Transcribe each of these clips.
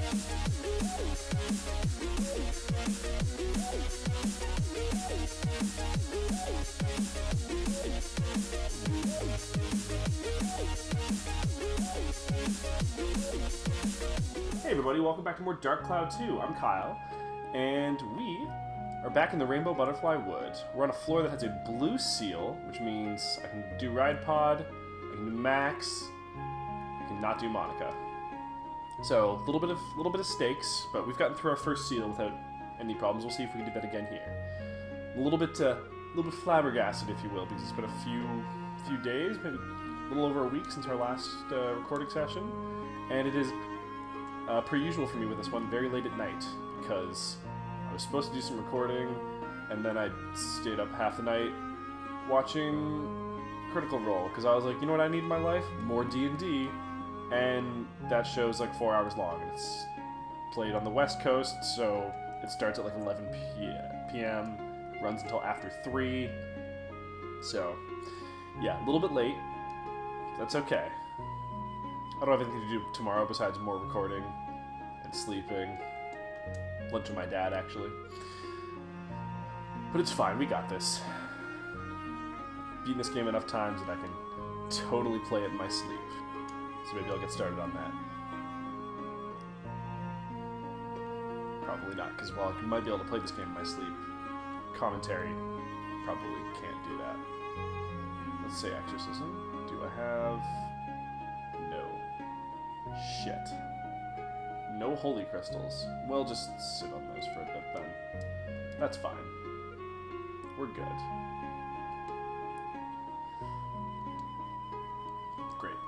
Hey everybody, welcome back to more Dark Cloud 2. I'm Kyle, and we are back in the Rainbow Butterfly Wood. We're on a floor that has a blue seal, which means I can do Ride Pod, I can do Max, I can not do Monica. So, a little bit of stakes, but we've gotten through our first seal without any problems. We'll see if we can do that again here. A little bit flabbergasted, if you will, because it's been a few days, maybe a little over a week since our last recording session, and it is per usual for me with this one, very late at night, because I was supposed to do some recording, and then I stayed up half the night watching Critical Role, because I was like, you know what I need in my life? More D&D, and that show's like 4 hours long, and it's played on the West Coast, so it starts at like 11 p.m., runs until after 3, so, yeah, a little bit late, that's okay. I don't have anything to do tomorrow besides more recording and sleeping. Lunch with my dad, actually. But it's fine, we got this. Beaten this game enough times that I can totally play it in my sleep. So maybe I'll get started on that. Probably not, because while I might be able to play this game in my sleep, commentary probably can't do that. Let's say exorcism. Do I have... No. Shit. No holy crystals. We'll just sit on those for a bit then. That's fine. We're good. Great.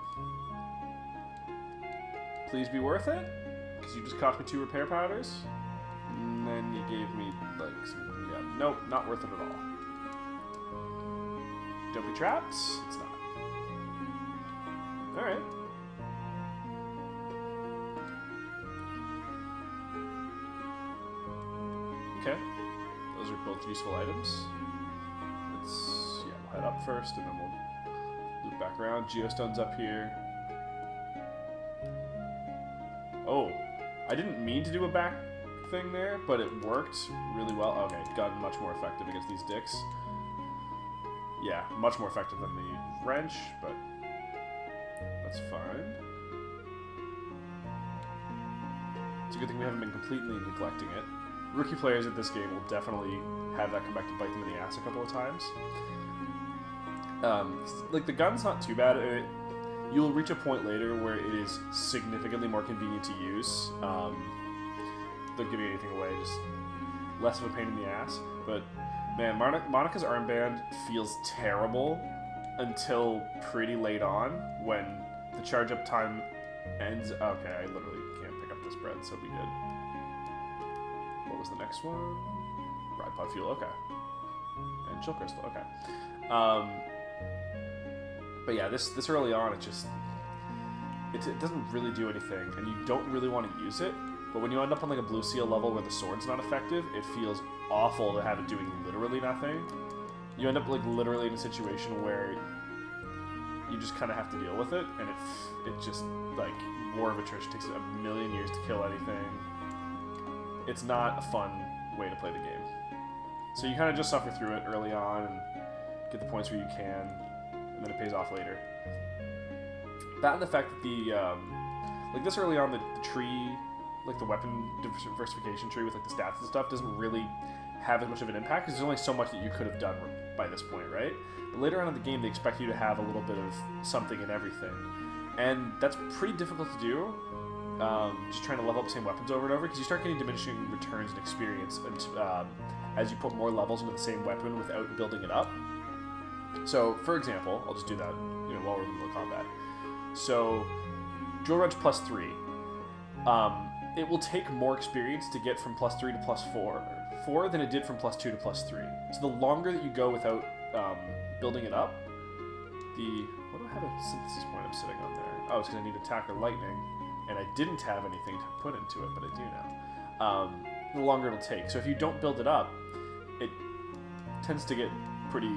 Please be worth it? Because you just cost me 2 repair powders? And then you gave me, like, some... Yeah, nope, not worth it at all. Don't be trapped? It's not. Alright. Okay, those are both useful items. We'll head up first, and then we'll loop back around. Geostone's up here. Oh, I didn't mean to do a back thing there, but it worked really well. Okay, gun much more effective against these dicks. Yeah, much more effective than the wrench, but that's fine. It's a good thing we haven't been completely neglecting it. Rookie players at this game will definitely have that come back to bite them in the ass a couple of times. Like, the gun's not too bad. You'll reach a point later where it is significantly more convenient to use. Don't give you anything away, just less of a pain in the ass. But, man, Monica's armband feels terrible until pretty late on, when the charge-up time ends. Okay, I literally can't pick up this bread, so be good. What was the next one? Ride Pod Fuel, okay. And Chill Crystal, okay. But yeah, this early on, it doesn't really do anything, and you don't really want to use it, but when you end up on like a blue seal level where the sword's not effective, it feels awful to have it doing literally nothing. You end up like literally in a situation where you just kind of have to deal with it, and it just, like, War of Attrition takes a million years to kill anything. It's not a fun way to play the game. So you kind of just suffer through it early on and get the points where you can, and then it pays off later. That and the fact that like this early on, the tree, like the weapon diversification tree with like the stats and stuff, doesn't really have as much of an impact because there's only so much that you could have done by this point, right? But later on in the game, they expect you to have a little bit of something in everything. And that's pretty difficult to do. Just trying to level up the same weapons over and over, because you start getting diminishing returns and experience as you put more levels into the same weapon without building it up. So, for example, I'll just do that, while we're in the middle of combat. So, Dual Wrench plus 3. It will take more experience to get from plus 3 to plus 4 than it did from plus 2 to plus 3. So the longer that you go without building it up, what do I have a synthesis point I'm sitting on there? Oh, it's because I need attack or lightning. And I didn't have anything to put into it, but I do now. The longer it'll take. So if you don't build it up, it tends to get pretty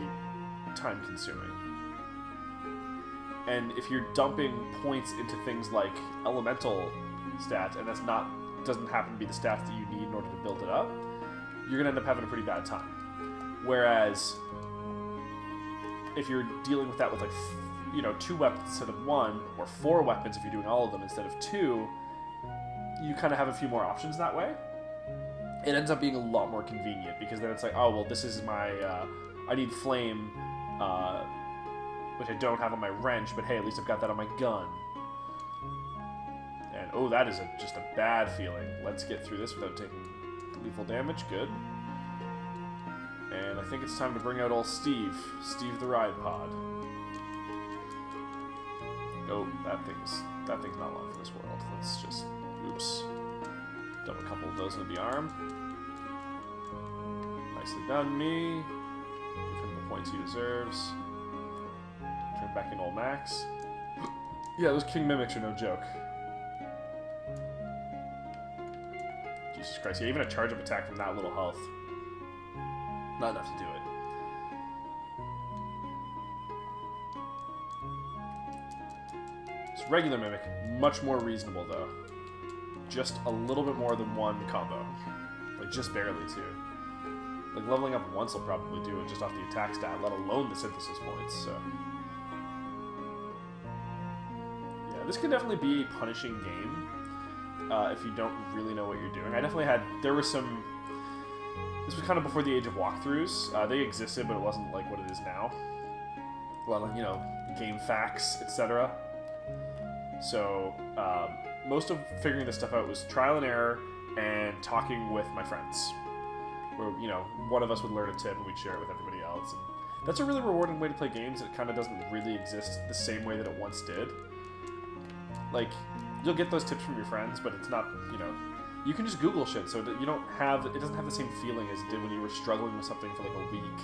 time-consuming. And if you're dumping points into things like elemental stats, and that's not doesn't happen to be the stats that you need in order to build it up, you're going to end up having a pretty bad time. Whereas, if you're dealing with that with, like, 2 weapons instead of 1, or 4 weapons if you're doing all of them instead of 2, you kind of have a few more options that way. It ends up being a lot more convenient, because then it's like, oh, well, this is my, I need flame, which I don't have on my wrench, but hey, at least I've got that on my gun. And, oh, that is just a bad feeling. Let's get through this without taking lethal damage. Good. And I think it's time to bring out old Steve. Steve the Ride Pod. Oh, that thing's not long for this world. Let's just, oops. Dump a couple of those into the arm. Nicely done, me. Give him the points he deserves. Turn back in old Max. Yeah, those King Mimics are no joke. Jesus Christ, yeah, even a charge-up attack from that little health. Not enough to do it. This regular Mimic, much more reasonable, though. Just a little bit more than 1 combo. Like, just barely, too. Like, leveling up once will probably do it just off the attack stat, let alone the synthesis points, so... Yeah, this could definitely be a punishing game, if you don't really know what you're doing. I definitely had... There were some... This was kind of before the age of walkthroughs. They existed, but it wasn't like what it is now. Well, game facts, etc. So, most of figuring this stuff out was trial and error and talking with my friends. Where, one of us would learn a tip and we'd share it with everybody else. And that's a really rewarding way to play games. It kind of doesn't really exist the same way that it once did. Like, you'll get those tips from your friends, but it's not, you can just Google shit, so that it doesn't have the same feeling as it did when you were struggling with something for like a week,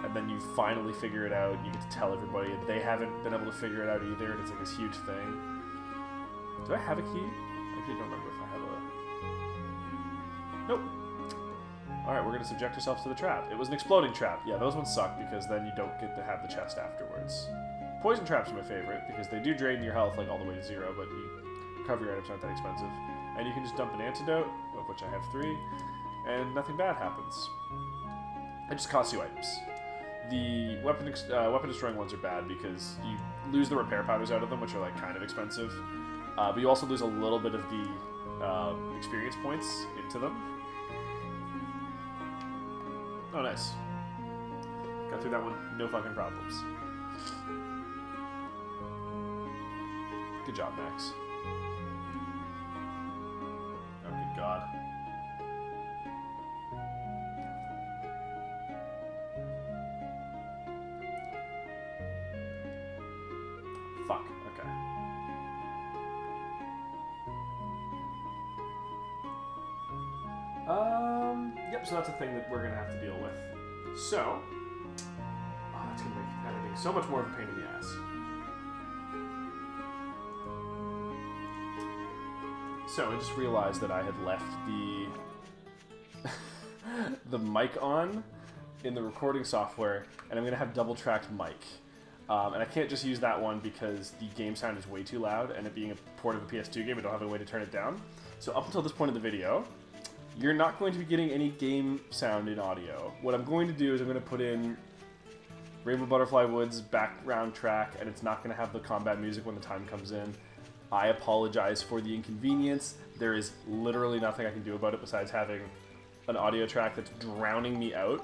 and then you finally figure it out, and you get to tell everybody, and they haven't been able to figure it out either, and it's like this huge thing. Do I have a key? I actually don't remember if I have a... Nope. Alright, we're going to subject ourselves to the trap. It was an exploding trap. Yeah, those ones suck, because then you don't get to have the chest afterwards. Poison traps are my favorite, because they do drain your health like all the way to 0, but recovery items aren't that expensive. And you can just dump an antidote, of which I have 3, and nothing bad happens. It just costs you items. The weapon destroying ones are bad because you lose the repair powders out of them, which are like kind of expensive. But you also lose a little bit of the experience points into them. Oh, nice. Got through that one, no fucking problems. Good job, Max. Oh, good God. Fuck, okay. Yep, so that's a thing that we're gonna have to deal with. So, that's gonna make editing so much more of a pain in the ass. So, I just realized that I had left the mic on in the recording software, and I'm gonna have double-tracked mic. And I can't just use that one because the game sound is way too loud, and it being a port of a PS2 game, I don't have a way to turn it down. So up until this point in the video, you're not going to be getting any game sound in audio. What I'm going to do is I'm going to put in Rainbow Butterfly Woods background track, and it's not going to have the combat music when the time comes in. I apologize for the inconvenience. There is literally nothing I can do about it besides having an audio track that's drowning me out.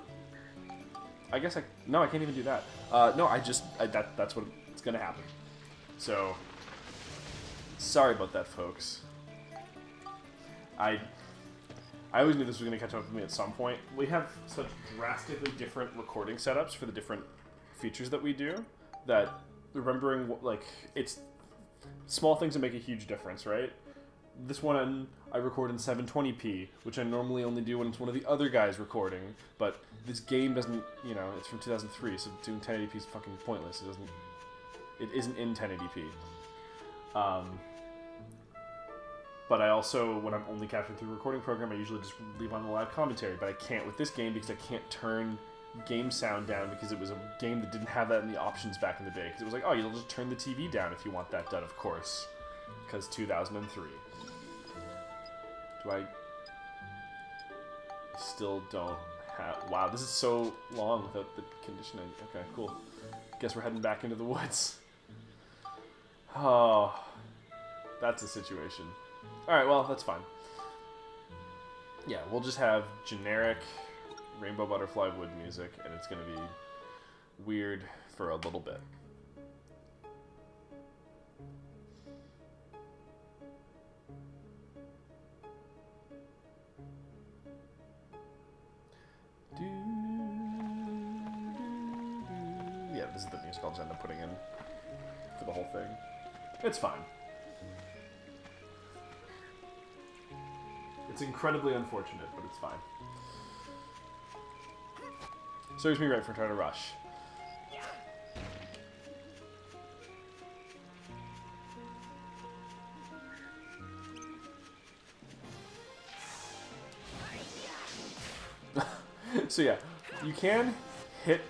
I guess no, I can't even do that. No, that's what it's gonna happen. So, sorry about that, folks. I always knew this was gonna catch up with me at some point. We have such drastically different recording setups for the different features that we do that remembering, like, it's small things that make a huge difference, right? This one I record in 720p, which I normally only do when it's one of the other guys recording, but this game doesn't, it's from 2003, so doing 1080p is fucking pointless. It isn't in 1080p. But I also, when I'm only capturing through the recording program, I usually just leave on the live commentary, but I can't with this game because I can't turn game sound down because it was a game that didn't have that in the options back in the day. Because it was like, oh, you'll just turn the TV down if you want that done, of course. Because 2003. Do I still don't have... Wow, this is so long without the conditioning. Okay, cool. Guess we're heading back into the woods. Oh, that's a situation. Alright, well, that's fine. Yeah, we'll just have generic Rainbow Butterfly wood music, and it's going to be weird for a little bit. Yeah, this is the music I'll just end up putting in for the whole thing. It's fine. It's incredibly unfortunate, but it's fine. Serves me right for trying to rush. So yeah, you can hit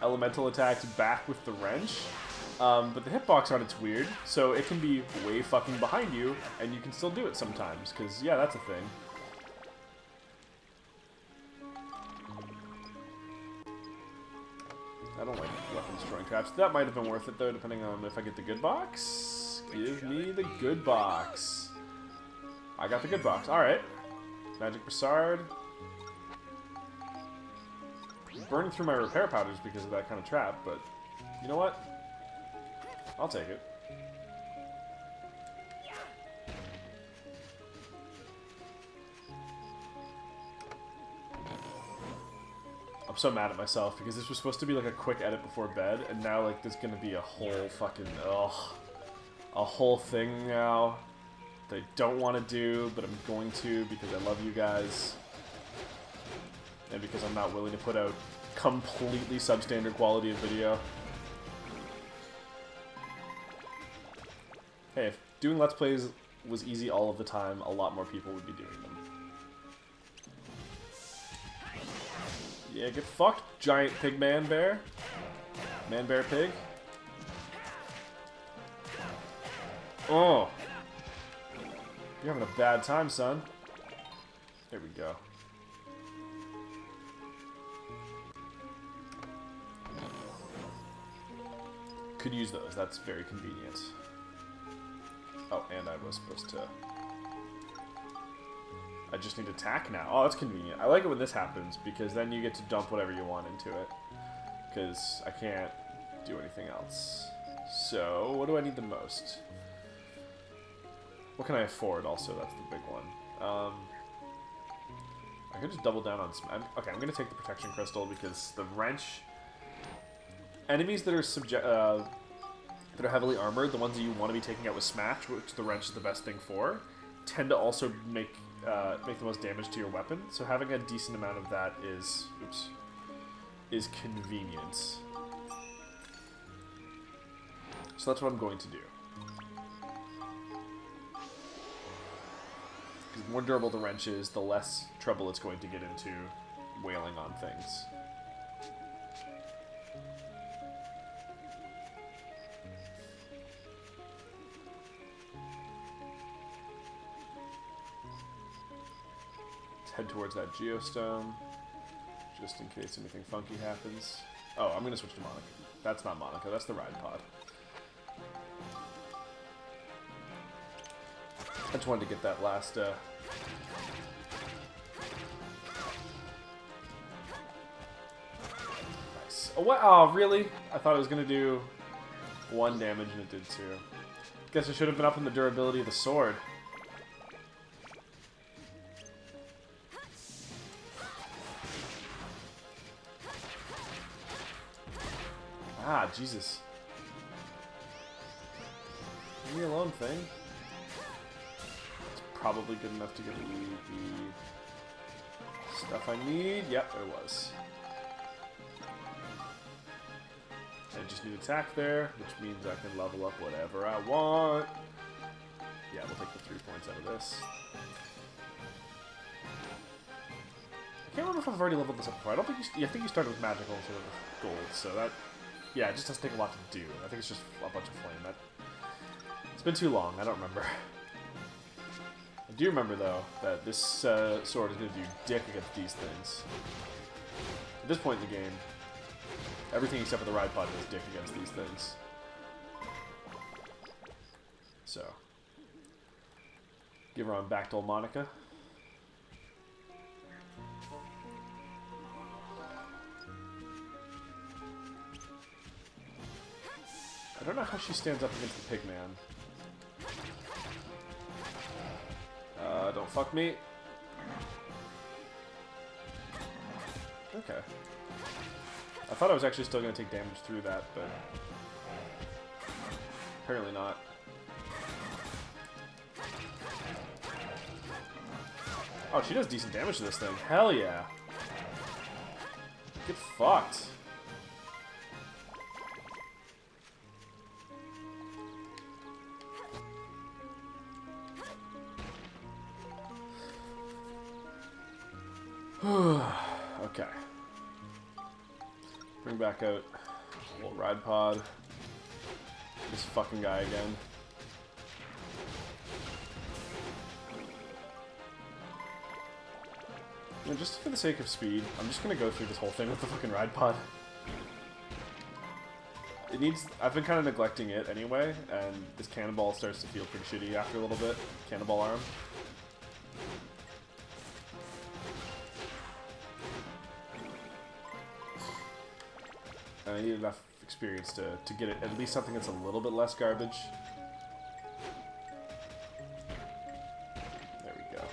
elemental attacks back with the wrench, but the hitbox on it's weird, so it can be way fucking behind you, and you can still do it sometimes, because, yeah, that's a thing. I don't like weapon destroying traps. That might have been worth it, though, depending on if I get the good box. Give me the good box. I got the good box. Alright. Magic Brassard. Burning through my repair powders because of that kind of trap, but you know what? I'll take it. I'm so mad at myself because this was supposed to be like a quick edit before bed, and now like there's gonna be a whole fucking a whole thing now that I don't want to do, but I'm going to because I love you guys. And because I'm not willing to put out completely substandard quality of video. Hey, if doing Let's Plays was easy all of the time, a lot more people would be doing them. Yeah, get fucked, giant pig man bear. Man bear pig. Oh. You're having a bad time, son. There we go. Could use those. That's very convenient. Oh, and I was supposed to... I just need attack now. Oh, that's convenient. I like it when this happens, because then you get to dump whatever you want into it. Because I can't do anything else. So, what do I need the most? What can I afford also? That's the big one. I could just double down on... Okay, I'm going to take the Protection Crystal, because the wrench... Enemies that are that are heavily armored, the ones that you want to be taking out with Smash, which the wrench is the best thing for, tend to also make the most damage to your weapon. So having a decent amount of that is convenient. So that's what I'm going to do. Because the more durable the wrench is, the less trouble it's going to get into wailing on things. Head towards that Geostone, just in case anything funky happens. Oh, I'm going to switch to Monica. That's not Monica, that's the Ride Pod. I just wanted to get that last... Nice. Oh, what? Oh, really? I thought it was going to do 1 damage and it did 2. Guess I should have been up in the durability of the sword. Ah, Jesus. Leave me alone, thing. It's probably good enough to get the stuff I need. Yep, there was. I just need attack there, which means I can level up whatever I want. Yeah, we'll take the 3 points out of this. I can't remember if I've already leveled this up before. I don't think I think you started with magical instead of with gold, so that... Yeah, it just doesn't take a lot to do. I think it's just a bunch of flame. It's been too long. I don't remember. do remember, though, that this sword is going to do dick against these things. At this point in the game, everything except for the ride pod does dick against these things. So, give her on back to old Monica. I don't know how she stands up against the pigman. Don't fuck me. Okay. I thought I was actually still going to take damage through that, but apparently not. Oh, she does decent damage to this thing. Hell yeah. Get fucked. Okay. Bring back out a little ride pod. This fucking guy again. You know, just for the sake of speed, I'm just gonna go through this whole thing with the fucking ride pod. It needs... I've been kind of neglecting it anyway, and this cannonball starts to feel pretty shitty after a little bit. Cannonball arm. I need enough experience to get it at least something that's a little bit less garbage. There we go.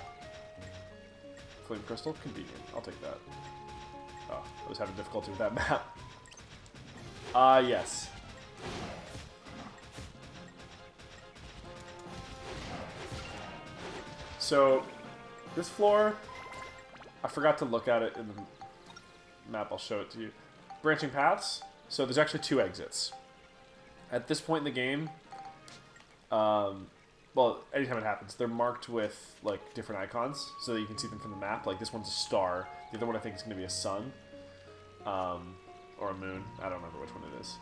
Flame crystal? Convenient. I'll take that. Oh, I was having difficulty with that map. Yes. So, this floor, I forgot to look at it in the map. I'll show it to you. Branching paths. So there's actually 2 exits. At this point in the game, well, anytime it happens, they're marked with like different icons so that you can see them from the map. Like this one's a star. The other one I think is going to be a sun, or a moon. I don't remember which one it is.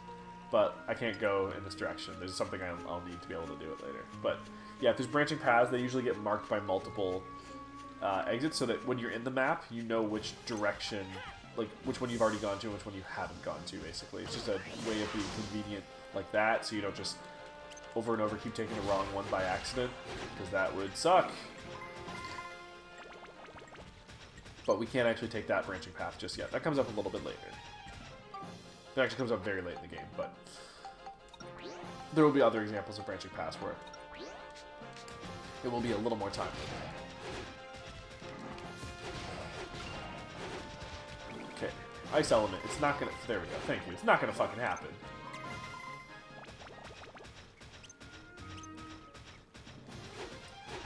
But I can't go in this direction. There's something I'll need to be able to do it later. But yeah, if there's branching paths, they usually get marked by multiple exits so that when you're in the map, you know which direction. Like, which one you've already gone to and which one you haven't gone to, basically. It's just a way of being convenient like that, so you don't just over and over keep taking the wrong one by accident, because that would suck. But we can't actually take that branching path just yet. That comes up a little bit later. It actually comes up very late in the game, but there will be other examples of branching paths where it will be a little more time. Okay, ice element. It's not gonna... There we go. Thank you. It's not gonna fucking happen.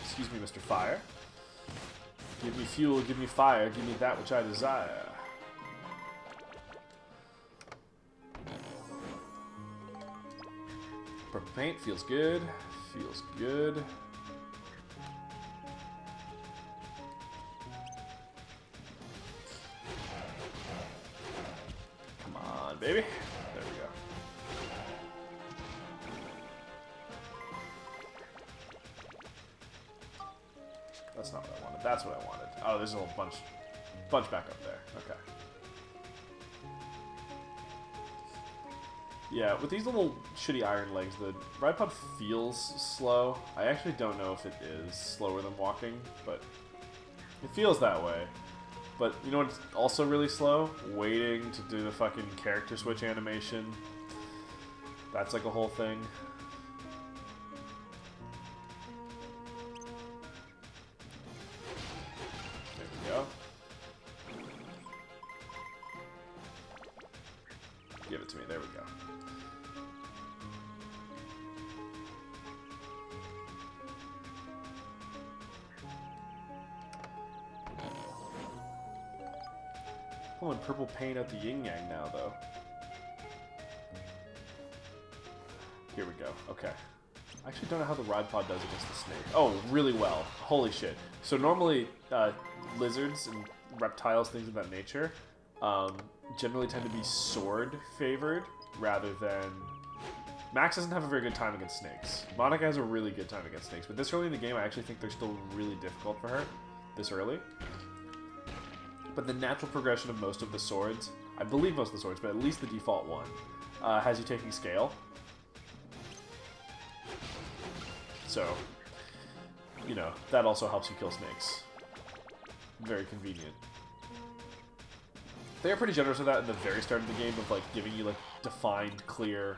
Excuse me, Mr. Fire. Give me fuel, give me fire, give me that which I desire. Purple paint feels good. Feels good. Baby. There we go. That's not what I wanted. That's what I wanted. Oh, there's a little bunch back up there. Okay. Yeah, with these little shitty iron legs, the ride pod feels slow. I actually don't know if it is slower than walking, but it feels that way. But you know what's also really slow? Waiting to do the fucking character switch animation. That's like a whole thing. There we go. Give it to me. There we go. Pulling purple paint out the yin-yang now, though. Here we go. Okay. I actually don't know how the ride pod does against the snake. Oh, really well. Holy shit. So normally, lizards and reptiles, things of that nature, generally tend to be sword favored rather than Max doesn't have a very good time against snakes. Monica has a really good time against snakes, but this early in the game, I actually think they're still really difficult for her. This early. But the natural progression of most of the swords, I believe most of the swords, but at least the default one, has you taking scale. So, you know, that also helps you kill snakes. Very convenient. They are pretty generous with that in the very start of the game of, like, giving you, like, defined, clear,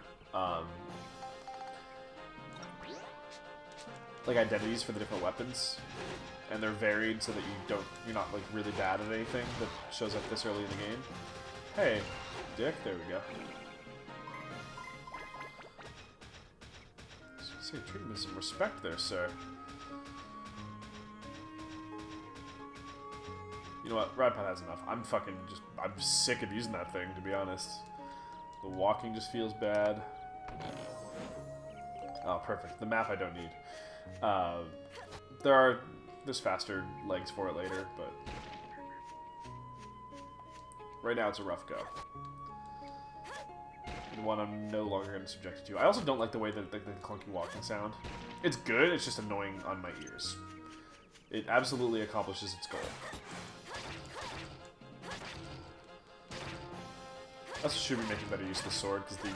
like, identities for the different weapons. And they're varied so that you're not, like, really bad at anything that shows up this early in the game. Hey, dick, there we go. Say, treat me with some respect there, sir. You know what? Ride Path has enough. I'm sick of using that thing, to be honest. The walking just feels bad. Oh, perfect. The map I don't need. There's faster legs for it later, but right now it's a rough go. And one I'm no longer going to subject it to. I also don't like the way that the clunky walking sound. It's good, it's just annoying on my ears. It absolutely accomplishes its goal. I also should be making better use of the sword, because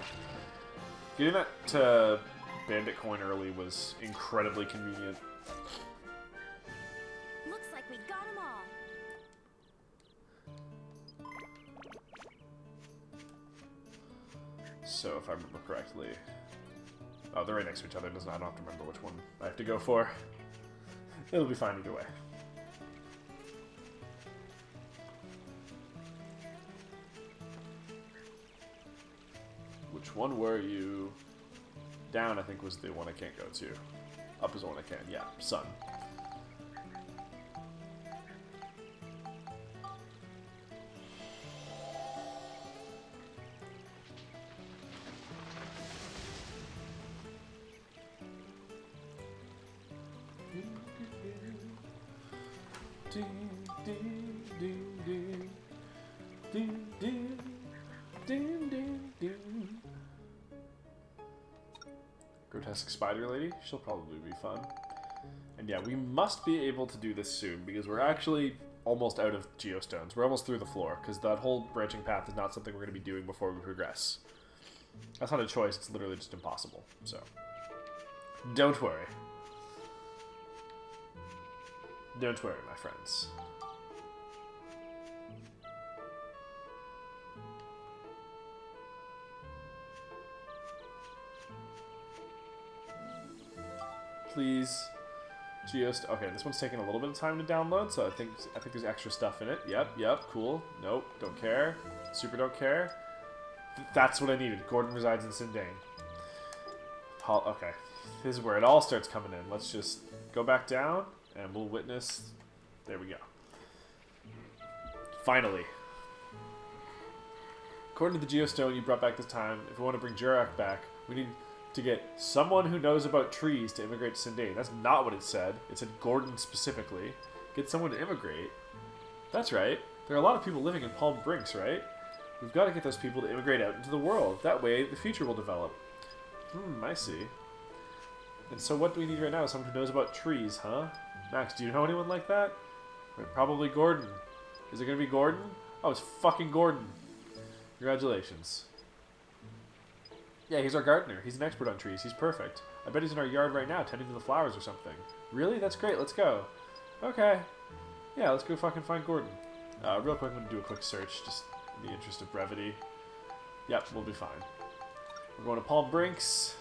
getting that to Bandit Coin early was incredibly convenient. Looks like we got them all. So, if I remember correctly... Oh, they're right next to each other. I don't have to remember which one I have to go for. It'll be fine either way. Which one were you? Down, I think, was the one I can't go to. Up is the one I can. Yeah, sun. Grotesque Spider Lady, she'll probably be fun. And yeah, we must be able to do this soon, because we're actually almost out of geostones. We're almost through the floor, because that whole branching path is not something we're going to be doing before we progress. That's not a choice, it's literally just impossible. So, don't worry. Don't worry, my friends. Please. Okay, this one's taking a little bit of time to download, so I think there's extra stuff in it. Yep, cool. Nope, don't care. Super don't care. That's what I needed. Gordon resides in Sindane. Okay, this is where it all starts coming in. Let's just go back down, and we'll witness... There we go. Finally. According to the Geostone you brought back this time, if we want to bring Jurak back, we need to get someone who knows about trees to immigrate to Sindane. That's not what it said. It said Gordon specifically. Get someone to immigrate. That's right. There are a lot of people living in Palm Brinks, right? We've got to get those people to immigrate out into the world. That way, the future will develop. I see. And so what do we need right now is someone who knows about trees, huh? Max, do you know anyone like that? Probably Gordon. Is it going to be Gordon? Oh, it's fucking Gordon. Congratulations. Yeah, he's our gardener. He's an expert on trees. He's perfect. I bet he's in our yard right now, tending to the flowers or something. Really? That's great. Let's go. Okay. Yeah, let's go fucking find Gordon. Real quick, I'm going to do a quick search, just in the interest of brevity. Yep, we'll be fine. We're going to Palm Brinks.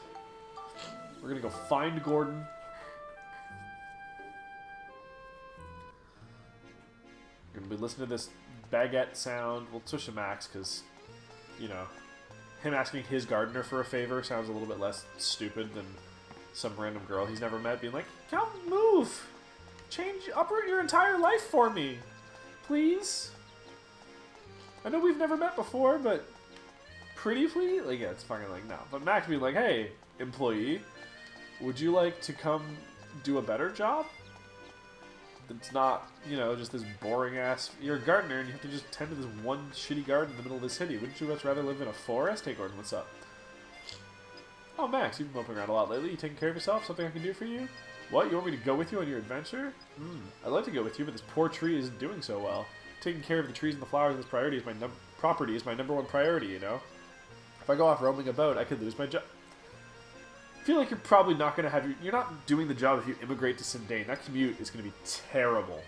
We're going to go find Gordon. We're going to be listening to this baguette sound. We'll switch to Max, because, you know... Him asking his gardener for a favor sounds a little bit less stupid than some random girl he's never met being like, come move! Uproot your entire life for me! Please? I know we've never met before, but... Pretty please? Like, yeah, it's fucking like, no. But Max being like, hey, employee, would you like to come do a better job? It's not, you know, just this boring-ass... You're a gardener, and you have to just tend to this one shitty garden in the middle of the city. Wouldn't you much rather live in a forest? Hey, Gordon, what's up? Oh, Max, you've been moping around a lot lately. You taking care of yourself? Something I can do for you? What? You want me to go with you on your adventure? I'd like to go with you, but this poor tree isn't doing so well. Taking care of the trees and the flowers is property is my number one priority, you know? If I go off roaming about, I could lose my job. I feel like you're probably not going to have you're not doing the job if you immigrate to Sindane. That commute is going to be terrible.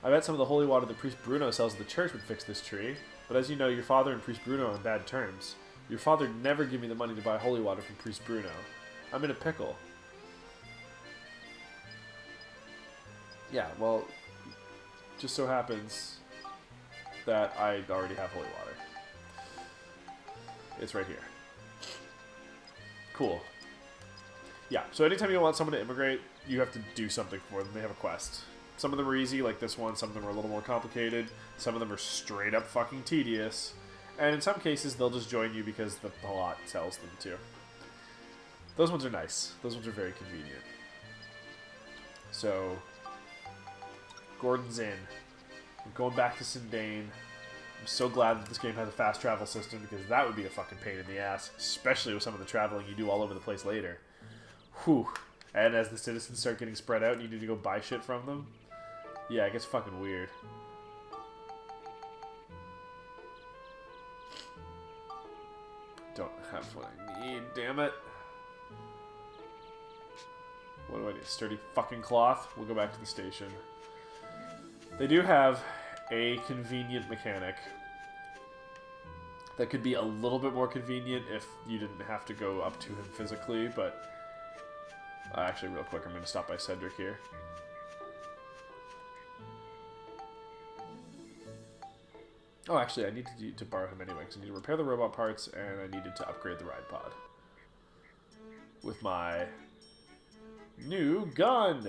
I bet some of the holy water that Priest Bruno sells at the church would fix this tree. But as you know, your father and Priest Bruno are on bad terms. Your father never gave me the money to buy holy water from Priest Bruno. I'm in a pickle. Yeah, well, just so happens that I already have holy water. It's right here. Cool. Yeah, so anytime you want someone to immigrate, you have to do something for them. They have a quest. Some of them are easy, like this one. Some of them are a little more complicated. Some of them are straight up fucking tedious. And in some cases, they'll just join you because the plot tells them to. Those ones are nice. Those ones are very convenient. So, Gordon's in. I'm going back to Sindane. I'm so glad that this game has a fast travel system because that would be a fucking pain in the ass, especially with some of the traveling you do all over the place later. Whew. And as the citizens start getting spread out and you need to go buy shit from them, yeah, it gets fucking weird. Don't have what I need, damn it. What do I need? Sturdy fucking cloth? We'll go back to the station. They do have a convenient mechanic that could be a little bit more convenient if you didn't have to go up to him physically, but actually real quick I'm going to stop by Cedric here. Oh, actually I need to borrow him anyway because I need to repair the robot parts and I needed to upgrade the ride pod with my new gun,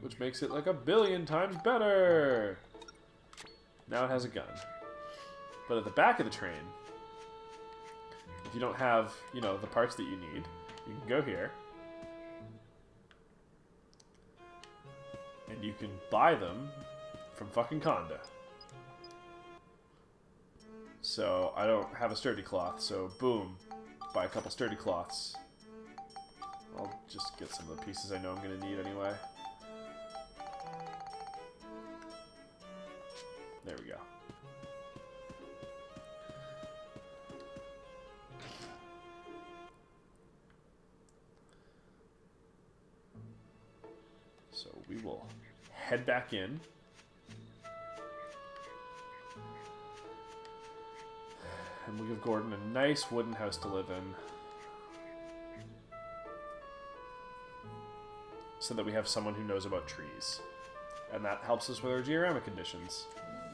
which makes it like 1,000,000,000 times better. Now it has a gun. But at the back of the train, if you don't have, you know, the parts that you need, you can go here. And you can buy them from fucking Conda. So I don't have a sturdy cloth, so boom, buy a couple sturdy cloths. I'll just get some of the pieces I know I'm going to need anyway. There we go. So we will head back in. And we'll give Gordon a nice wooden house to live in. So that we have someone who knows about trees. And that helps us with our georamic conditions.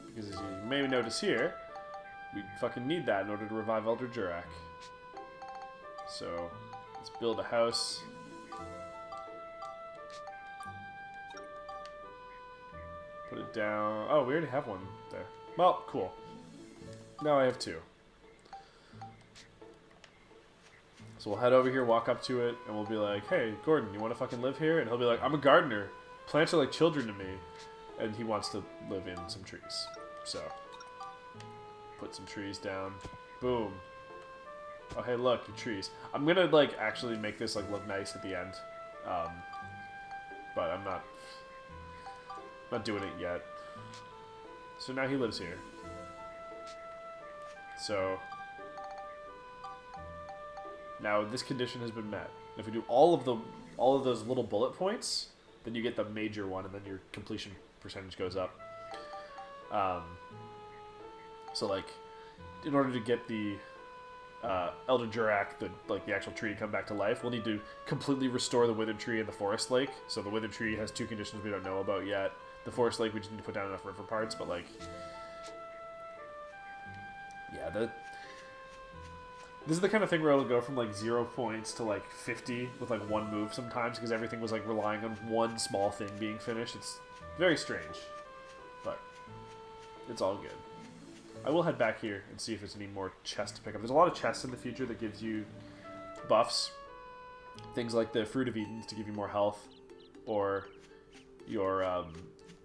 Because as you may notice here, we fucking need that in order to revive Elder Jurak. So, let's build a house. Put it down. Oh, we already have one there. Well, cool. Now I have two. So we'll head over here, walk up to it, and we'll be like, hey, Gordon, you want to fucking live here? And he'll be like, I'm a gardener. Plants are like children to me. And he wants to live in some trees. So, put some trees down. Boom. Oh, hey, look, your trees. I'm gonna, like, actually make this, like, look nice at the end. But I'm not doing it yet. So now he lives here. So, now this condition has been met. If we do all of those little bullet points, then you get the major one, and then your completion percentage goes up. So like, in order to get the Elder Jurak, the actual tree to come back to life, we'll need to completely restore the withered tree and the forest lake. So the withered tree has two conditions we don't know about yet. The forest lake, we just need to put down enough river parts, but like, yeah, this is the kind of thing where it'll go from like 0 points to like 50 with like one move sometimes because everything was like relying on one small thing being finished. It's very strange, but it's all good. I will head back here and see if there's any more chests to pick up. There's a lot of chests in the future that gives you buffs. Things like the Fruit of Eden to give you more health, or your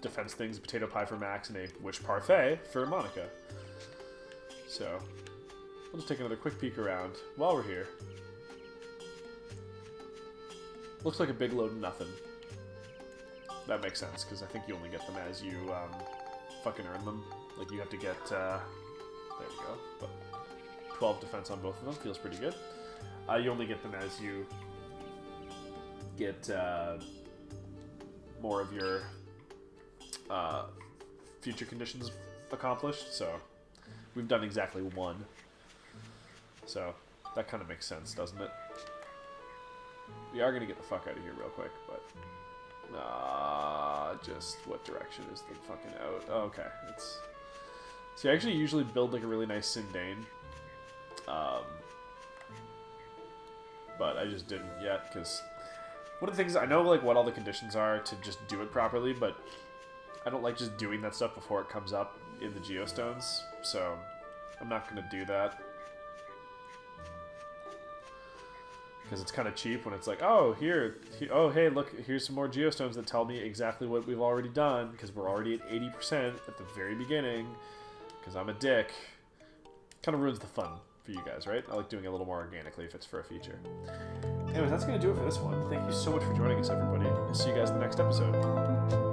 defense things, Potato Pie for Max and a Wish Parfait for Monica. So, We'll just take another quick peek around while we're here. Looks like a big load of nothing. That makes sense, because I think you only get them as you fucking earn them. Like, you have to get, there we go. But 12 defense on both of them feels pretty good. You only get them as you get more of your future conditions accomplished, so we've done exactly one. So that kind of makes sense, doesn't it? We are going to get the fuck out of here real quick, but... just what direction is the fucking out? Oh, okay, it's... See, I actually usually build like a really nice Sindane. But I just didn't yet, because... One of the things, I know like what all the conditions are to just do it properly, but I don't like just doing that stuff before it comes up in the Geostones, so I'm not going to do that. Because it's kind of cheap when it's like, oh, oh, hey, look, here's some more Geostones that tell me exactly what we've already done, because we're already at 80% at the very beginning, because I'm a dick. Kind of ruins the fun for you guys, right? I like doing it a little more organically if it's for a feature. Anyways, that's going to do it for this one. Thank you so much for joining us, everybody. We'll see you guys in the next episode.